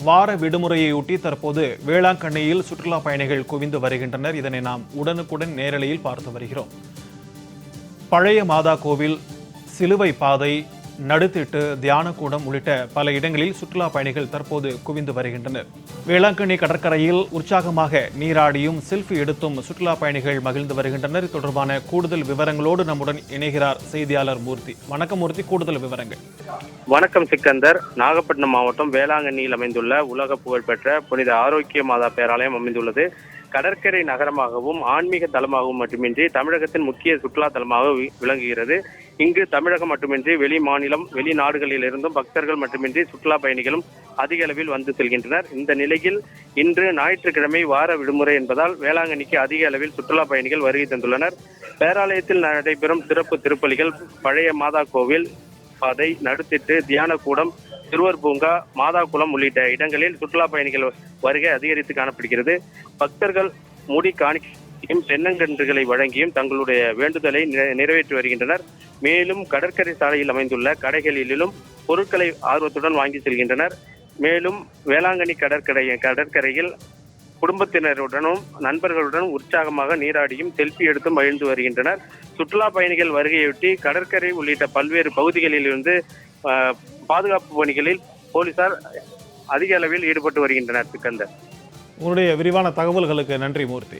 வார விடுமுறையொட்டி தற்போது வேளாங்கண்ணியில் சுற்றுலா பயணிகள் குவிந்து வருகின்றனர். இதனை நாம் உடனுக்குடன் நேரலையில் பார்த்து வருகிறோம். பழைய மாதா கோவில், சிலுவை பாதை, நடுத்திட்டு, தியானக்கூடம் உள்ளிட்ட பல இடங்களில் சுற்றுலா பயணிகள் தற்போது குவிந்து வருகின்றனர். வேளாங்கண்ணி கடற்கரையில் உற்சாகமாக நீராடியும் செல்ஃபி எடுத்தும் சுற்றுலா பயணிகள் மகிழ்ந்து வருகின்றனர். தொடர்பான கூடுதல் விவரங்களோடு நம்முடன் இணைகிறார் செய்தியாளர் மூர்த்தி. வணக்கம் மூர்த்தி, கூடுதல் விவரங்கள். வணக்கம் சிக்கந்தர். நாகப்பட்டினம் மாவட்டம் வேளாங்கண்ணியில் அமைந்துள்ள உலக புகழ்பெற்ற புனித ஆரோக்கிய மாதா பேராலயம் அமைந்துள்ளது. கடற்கரை நகரமாகவும் ஆன்மீக தலமாகவும் மட்டுமின்றி தமிழகத்தின் முக்கிய சுற்றுலா தலமாக விளங்குகிறது. இங்கு தமிழகம் மட்டுமின்றி வெளி மாநிலம், வெளிநாடுகளில் இருந்தும் பக்தர்கள் மட்டுமின்றி சுற்றுலா பயணிகளும் அதிக அளவில் வந்து செல்கின்றனர். இந்த நிலையில் இன்று ஞாயிற்றுக்கிழமை வார விடுமுறை என்பதால் வேளாங்கண்ணிக்கு அதிக அளவில் சுற்றுலா பயணிகள் வருகை தந்துள்ளனர். பேராலயத்தில் நடைபெறும் சிறப்பு திருப்பலிகள், பழைய மாதா கோவில் பாதை, நடுத்திட்டு, தியானக்கூடம், சிறுவர் பூங்கா, மாதாக்குளம் உள்ளிட்ட இடங்களில் சுற்றுலா பயணிகள் வருகை அதிகரித்து காணப்படுகிறது. பக்தர்கள் முடி காணிக்கையும் தென்னங்கன்றுகளை வழங்கியும் தங்களுடைய வேண்டுதலை நிறைவேற்றி வருகின்றனர். மேலும் கடற்கரை சாலையில் அமைந்துள்ள கடைகளிலும் பொருட்களை ஆர்வத்துடன் வாங்கி செல்கின்றனர். மேலும் வேளாங்கண்ணி கடற்கரையில் குடும்பத்தினருடனும் நண்பர்களுடன் உற்சாகமாக நீராடியும் செல்ஃபி எடுத்தும் மகிழ்ந்து வருகின்றனர். சுற்றுலா பயணிகள் வருகையொட்டி கடற்கரை உள்ளிட்ட பல்வேறு பகுதிகளில் இருந்து பாதுகாப்பு பணிகளில் போலீசார் அதிக அளவில் ஈடுபட்டு வருகின்றனர். சிக்கந்தர், உங்களுடைய விரிவான தகவல்களுக்கு நன்றி மூர்த்தி.